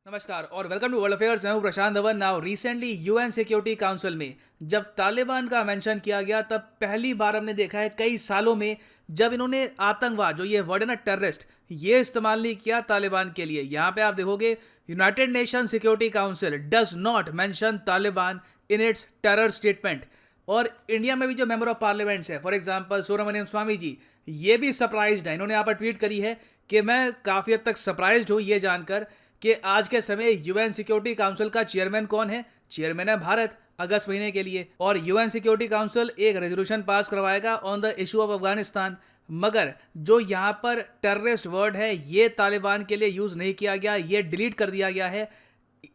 नमस्कार और welcome to world affairs. मैं हूं Prashant Dhawan. Now recently UN security Council में जब तालिबान का मेंशन किया गया तब पहली बार हमने देखा है कई सालों में जब इन्होंने आतंकवाद, जो ये वर्ड है ना टेररिस्ट, ये इस्तेमाल नहीं किया तालिबान के लिए। यहाँ पे आप देखोगे United nation security council does not mention Taliban in its terror statement. और इंडिया में भी जो मेंबर ऑफ पार्लियामेंट्स है, फॉर एग्जांपल सुब्रमण्यम स्वामी जी, ये भी सरप्राइज्ड है। इन्होंने यहाँ पर ट्वीट करी है कि मैं काफ़ी हद तक सरप्राइज्ड हूँ ये जानकर कि आज के समय यूएन सिक्योरिटी काउंसिल का चेयरमैन कौन है। चेयरमैन है भारत, अगस्त महीने के लिए। और यूएन सिक्योरिटी काउंसिल एक रेजोल्यूशन पास करवाएगा on the issue of Afghanistan. मगर जो यहाँ पर टेररिस्ट वर्ड है ये तालिबान के लिए यूज़ नहीं किया गया, ये डिलीट कर दिया गया है।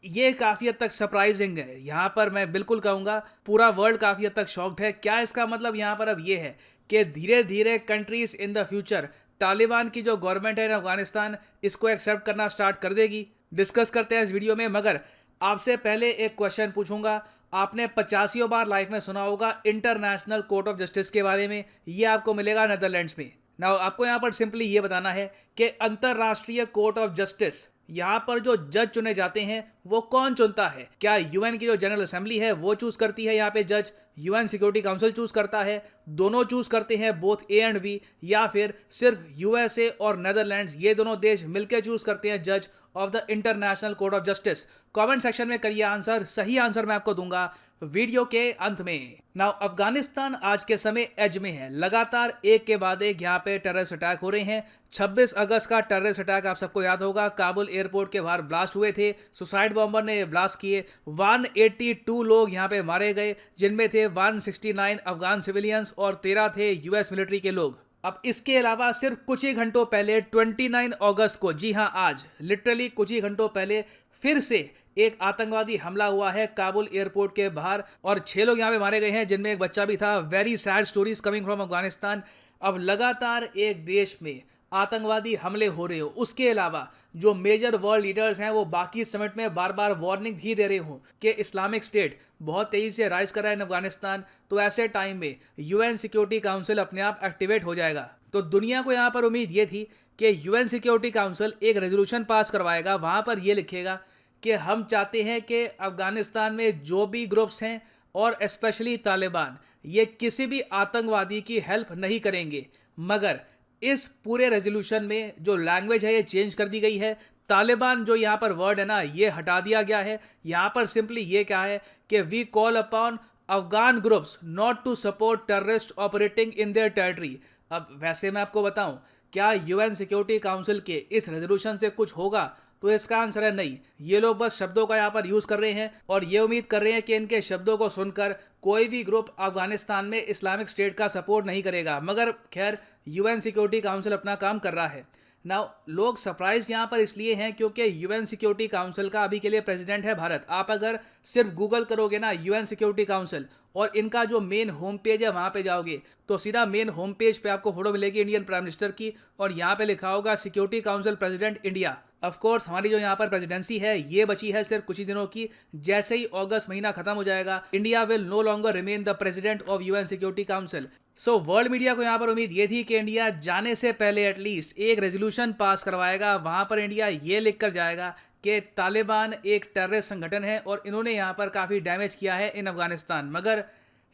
ये काफ़ी हद तक सरप्राइजिंग है। यहाँ पर मैं बिल्कुल कहूँगा पूरा वर्ल्ड काफ़ी हद तक शॉक्ड है। क्या इसका मतलब यहाँ पर अब ये है कि धीरे धीरे countries in the future Taliban की जो गवर्नमेंट है इन अफगानिस्तान, इसको एक्सेप्ट करना स्टार्ट कर देगी? डिस्कस करते हैं इस वीडियो में। मगर आपसे पहले एक क्वेश्चन पूछूंगा। आपने 85 बार लाइफ में सुना होगा इंटरनेशनल कोर्ट ऑफ जस्टिस के बारे में। ये आपको मिलेगा नेदरलैंड्स में। ना आपको यहाँ पर सिंपली ये बताना है कि अंतरराष्ट्रीय कोर्ट ऑफ जस्टिस, यहाँ पर जो जज चुने जाते हैं वो कौन चुनता है? क्या यूएन की जो जनरल असेंबली है वो चूज करती है यहाँ पे जज? यूएन सिक्योरिटी काउंसिल चूज करता है? दोनों चूज करते हैं, बोथ ए एंड बी? या फिर सिर्फ यूएसए और नेदरलैंड्स, ये दोनों देश मिलकर चूज करते हैं जज of the international court of justice? Comment section में करिए आंसर। सही आंसर मैं आपको दूंगा वीडियो के अंत में। नाउ अफगानिस्तान आज के समय एज में है। लगातार एक के बाद एक यहाँ पे टेररिस्ट अटैक हो रहे हैं। 26 अगस्त का टेररिस्ट अटैक आप सबको याद होगा, काबुल एयरपोर्ट के बाहर ब्लास्ट हुए थे। सुसाइड बॉम्बर ने ब्लास्ट किए। 182 लोग यहाँ पे मारे गए, जिनमें थे 169 अफगान सिविलियंस और 13 थे यूएस मिलिट्री के लोग। अब इसके अलावा सिर्फ कुछ ही घंटों पहले 29 अगस्त को, जी हाँ आज लिटरली कुछ ही घंटों पहले, फिर से एक आतंकवादी हमला हुआ है काबुल एयरपोर्ट के बाहर और 6 लोग यहाँ पे मारे गए हैं, जिनमें एक बच्चा भी था। Very sad stories coming from Afghanistan. अब लगातार एक देश में आतंकवादी हमले हो रहे हो, उसके अलावा जो मेजर वर्ल्ड लीडर्स हैं वो बाकी समिट में बार बार वार्निंग भी दे रहे हो कि इस्लामिक स्टेट बहुत तेजी से राइज कर रहा है इन अफगानिस्तान, तो ऐसे टाइम में यूएन सिक्योरिटी काउंसिल अपने आप एक्टिवेट हो जाएगा। तो दुनिया को यहाँ पर उम्मीद ये थी कि यूएन सिक्योरिटी काउंसिल एक रेजोल्यूशन पास करवाएगा, वहाँ पर ये लिखेगा कि हम चाहते हैं कि अफगानिस्तान में जो भी ग्रुप्स हैं और स्पेशली तालिबान, ये किसी भी आतंकवादी की हेल्प नहीं करेंगे। मगर इस पूरे रेजोल्यूशन में जो लैंग्वेज है ये चेंज कर दी गई है। तालिबान जो यहाँ पर वर्ड है ना ये हटा दिया गया है। यहाँ पर सिंपली ये क्या है कि we call upon Afghan groups not to support terrorist operating in their territory. अब वैसे मैं आपको बताऊं, क्या यूएन सिक्योरिटी काउंसिल के इस रेजोल्यूशन से कुछ होगा? तो इसका आंसर है नहीं। ये लोग बस शब्दों का यहाँ पर यूज कर रहे हैं और ये उम्मीद कर रहे हैं कि इनके शब्दों को सुनकर कोई भी ग्रुप अफगानिस्तान में इस्लामिक स्टेट का सपोर्ट नहीं करेगा। मगर खैर यूएन सिक्योरिटी काउंसिल अपना काम कर रहा है। नाउ लोग सरप्राइज यहाँ पर इसलिए हैं क्योंकि यूएन सिक्योरिटी काउंसिल का अभी के लिए प्रेसिडेंट है भारत। आप अगर सिर्फ गूगल करोगे ना यूएन सिक्योरिटी काउंसिल और इनका जो मेन होम पेज है वहाँ पे जाओगे तो सीधा मेन होम पेज पे आपको फोटो मिलेगी इंडियन प्राइम मिनिस्टर की और यहाँ पे लिखा होगा security council president India. Of course हमारी जो यहाँ पर प्रेसिडेंसी है ये बची है सिर्फ कुछ ही दिनों की। जैसे ही अगस्त महीना खत्म हो जाएगा, India will no longer remain the president of UN security council. So world media को यहाँ पर उम्मीद ये थी कि इंडिया जाने से पहले एटलीस्ट एक रेजोल्यूशन पास करवाएगा। वहाँ पर इंडिया ये लिख कर जाएगा कि तालिबान एक टेररिस्ट संगठन है और इन्होंने यहाँ पर काफ़ी डैमेज किया है इन अफगानिस्तान। मगर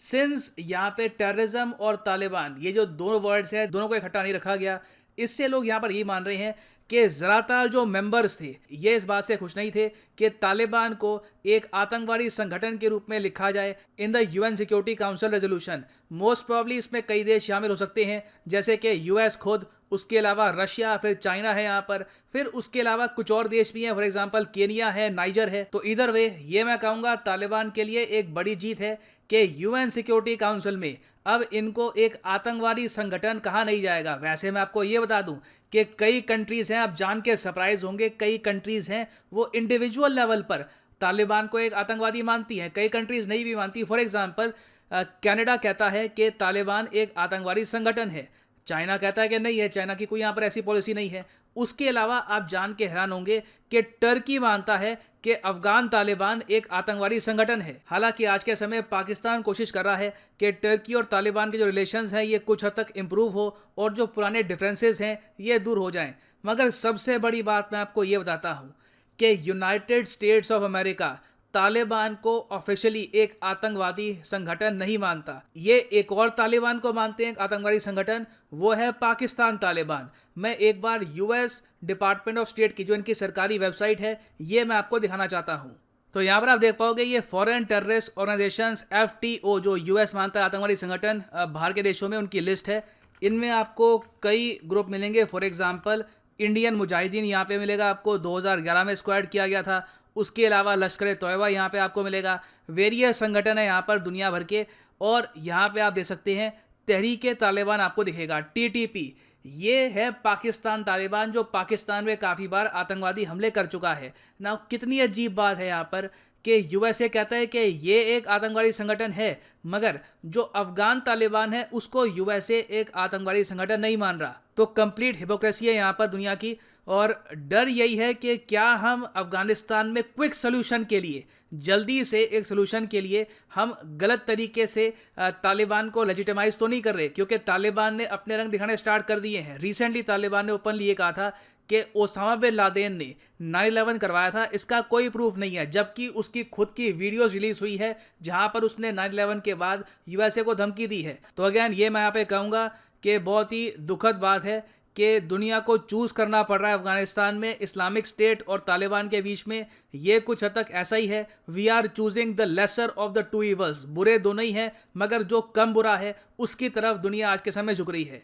सिंस यहाँ पे टेररिज्म और तालिबान ये जो दोनों वर्ड्स हैं दोनों को इकट्ठा नहीं रखा गया, इससे लोग यहाँ पर ये मान रहे हैं कि ज़्यादातर जो मेंबर्स थे ये इस बात से खुश नहीं थे कि तालिबान को एक आतंकवादी संगठन के रूप में लिखा जाए in the UN security council resolution. Most probably इसमें कई देश शामिल हो सकते हैं, जैसे कि यूएस खुद, उसके अलावा रशिया, फिर चाइना है यहाँ पर, फिर उसके अलावा कुछ और देश भी हैं, फॉर एग्जांपल केनिया है, नाइजर है। तो इधर वे ये मैं कहूँगा तालिबान के लिए एक बड़ी जीत है कि यूएन सिक्योरिटी काउंसिल में अब इनको एक आतंकवादी संगठन कहा नहीं जाएगा। वैसे मैं आपको ये बता दूं कि कई कंट्रीज़ हैं, आप जान के सरप्राइज होंगे, कई कंट्रीज़ हैं वो इंडिविजुअल लेवल पर तालिबान को एक आतंकवादी मानती हैं, कई कंट्रीज़ नहीं भी मानती। फॉर एग्जांपल कनाडा कहता है कि तालिबान एक आतंकवादी संगठन है, चाइना कहता है कि नहीं है, चाइना की कोई यहाँ पर ऐसी पॉलिसी नहीं है। उसके अलावा आप जान के हैरान होंगे कि टर्की मानता है कि अफगान तालिबान एक आतंकवादी संगठन है। हालांकि आज के समय पाकिस्तान कोशिश कर रहा है कि टर्की और तालिबान के जो रिलेशंस हैं ये कुछ हद तक इम्प्रूव हो और जो पुराने डिफरेंसेस हैं ये दूर हो जाएं। मगर सबसे बड़ी बात मैं आपको ये बताता हूँ कि United states of America Taliban को ऑफिशियली एक आतंकवादी संगठन नहीं मानता। ये एक और तालिबान को मानते हैं आतंकवादी संगठन, वो है पाकिस्तान तालिबान। मैं एक बार यूएस डिपार्टमेंट ऑफ स्टेट की जो इनकी सरकारी वेबसाइट है ये मैं आपको दिखाना चाहता हूँ। तो यहाँ पर आप देख पाओगे ये फॉरेन टेररिस्ट ऑर्गेनाइजेशंस FTO जो यूएस मानता है आतंकवादी संगठन बाहर के देशों में, उनकी लिस्ट है। इनमें आपको कई ग्रुप मिलेंगे। फॉर एग्जांपल इंडियन मुजाहिदीन यहाँ पे मिलेगा आपको, 2011 में स्क्वाड किया गया था। उसके अलावा लश्कर तोयबा यहाँ पे आपको मिलेगा। वेरियस संगठन है यहाँ पर दुनिया भर के। और यहाँ पे आप देख सकते हैं तहरीक तालिबान आपको दिखेगा, TTP। ये है पाकिस्तान तालिबान जो पाकिस्तान में काफ़ी बार आतंकवादी हमले कर चुका है ना। कितनी अजीब बात है यहाँ पर कि यूएसए कहता है कि ये एक आतंकवादी संगठन है, मगर जो अफगान तालिबान है उसको यूएसए एक आतंकवादी संगठन नहीं मान रहा। तो कंप्लीट हिपोक्रेसी है यहाँ पर दुनिया की। और डर यही है कि क्या हम अफगानिस्तान में क्विक सोल्यूशन के लिए, जल्दी से एक सोल्यूशन के लिए हम गलत तरीके से तालिबान को लेजिटिमाइज तो नहीं कर रहे, क्योंकि तालिबान ने अपने रंग दिखाने स्टार्ट कर दिए हैं। रिसेंटली तालिबान ने ओपनली ये कहा था कि ओसामा बिन लादेन ने 9/11 करवाया था, इसका कोई प्रूफ नहीं है, जबकि उसकी खुद की वीडियोस रिलीज हुई है जहां पर उसने 9/11 के बाद यूएसए को धमकी दी है। तो अगेन ये मैं यहाँ पे कहूँगा कि बहुत ही दुखद बात है कि दुनिया को चूज़ करना पड़ रहा है अफगानिस्तान में इस्लामिक स्टेट और तालिबान के बीच में। ये कुछ हद तक ऐसा ही है, we are choosing the lesser of the two evils. बुरे दोनों ही हैं, मगर जो कम बुरा है उसकी तरफ दुनिया आज के समय झुक रही है।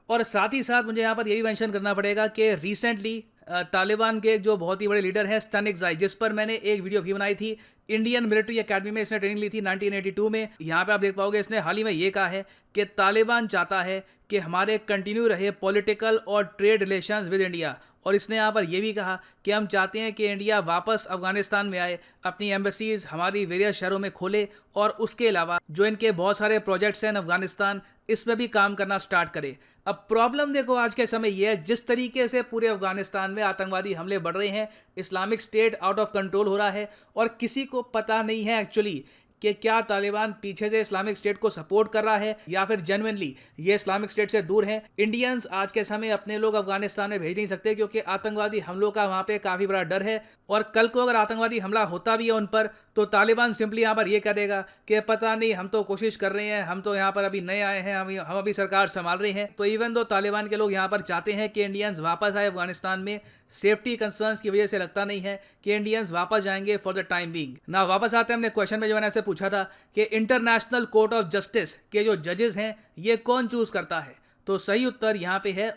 और साथ ही साथ मुझे यहाँ पर यही मेंशन करना पड़ेगा कि रिसेंटली तालिबान के जो बहुत ही बड़े लीडर हैं स्तानिकज़ाई, जिस पर मैंने एक वीडियो भी बनाई थी, इंडियन मिलिट्री एकेडमी में इसने ट्रेनिंग ली थी 1982 में। यहाँ पे आप देख पाओगे इसने हाल ही में ये कहा है कि तालिबान चाहता है कि हमारे कंटिन्यू रहे पॉलिटिकल और ट्रेड रिलेशंस विद इंडिया। और इसने यहाँ पर यह भी कहा कि हम चाहते हैं कि इंडिया वापस अफगानिस्तान में आए, अपनी एम्बेसीज हमारी वेरियस शहरों में खोले, और उसके अलावा जो इनके बहुत सारे प्रोजेक्ट्स हैं अफगानिस्तान, इसमें भी काम करना स्टार्ट करे। अब प्रॉब्लम देखो आज के समय ये है, जिस तरीके से पूरे अफगानिस्तान में आतंकवादी हमले बढ़ रहे हैं, Islamic state out of control हो रहा है, और किसी को पता नहीं है एक्चुअली कि क्या तालिबान पीछे से इस्लामिक स्टेट को सपोर्ट कर रहा है या फिर जेन्युइनली ये इस्लामिक स्टेट से दूर है। इंडियंस आज के समय अपने लोग अफगानिस्तान में भेज नहीं सकते, क्योंकि आतंकवादी हमलों का वहाँ पे काफ़ी बड़ा डर है। और कल को अगर आतंकवादी हमला होता भी है उन पर, तो तालिबान सिंपली यहाँ पर ये कह देगा कि पता नहीं, हम तो कोशिश कर रहे हैं, हम तो यहाँ पर अभी नए आए हैं, हम अभी सरकार संभाल रहे हैं। तो इवन दो तालिबान के लोग यहाँ पर चाहते हैं कि इंडियंस वापस आए अफगानिस्तान में, सेफ्टी कंसर्न्स की वजह से लगता नहीं है कि इंडियंस वापस जाएंगे फॉर द टाइम बीइंग। ना वापस आते हैं हमने क्वेश्चन में जो मैंने आपसे पूछा था कि इंटरनेशनल कोर्ट ऑफ जस्टिस के जो जजेस हैं ये कौन चूज करता है। तो सही उत्तर यहाँ पे है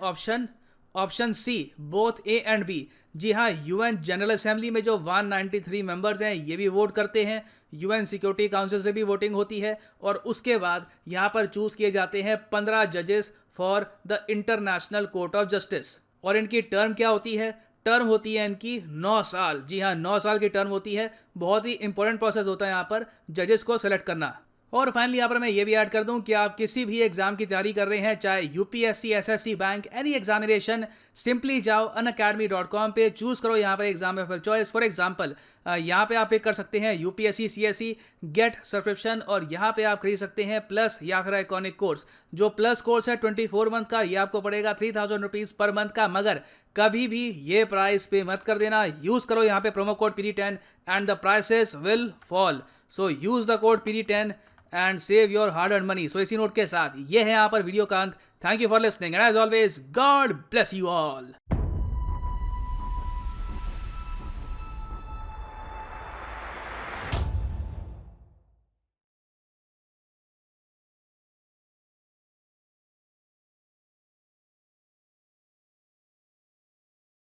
option C, both A and B. जी हाँ, यूएन जनरल असेंबली में जो 193 मेंबर्स हैं ये भी वोट करते हैं, यूएन सिक्योरिटी काउंसिल से भी वोटिंग होती है, और उसके बाद यहाँ पर चूज किए जाते हैं 15 जजेस for the international court of justice. और इनकी टर्म क्या होती है? टर्म होती है इनकी 9 साल। जी हाँ, 9 साल की टर्म होती है। बहुत ही इंपॉर्टेंट प्रोसेस होता है यहाँ पर जजेस को सेलेक्ट करना। और फाइनली यहाँ पर मैं ये भी ऐड कर दूं कि आप किसी भी एग्जाम की तैयारी कर रहे हैं, चाहे UPSC, SSC, bank, any examination, simply जाओ unacademy.com पे, चूज करो यहाँ पर exam of choice. For example यहाँ पे आप पिक कर सकते हैं यूपीएससी, सीएससी, गेट सब्सक्रिप्शन, और यहाँ पे आप खरीद सकते हैं प्लस या फिर आइकॉनिक कोर्स। जो प्लस कोर्स है 24 मंथ का, ये आपको पड़ेगा 3000 रुपीज़ पर मंथ का, मगर कभी भी ये प्राइस पे मत कर देना। यूज करो यहाँ पे promo code PD10 and the prices will fall. So use the code PD10 and save your hard earn money. So इसी नोट के साथ ये है यहाँ पर वीडियो का अंत। Thank you for listening and as always God bless you all.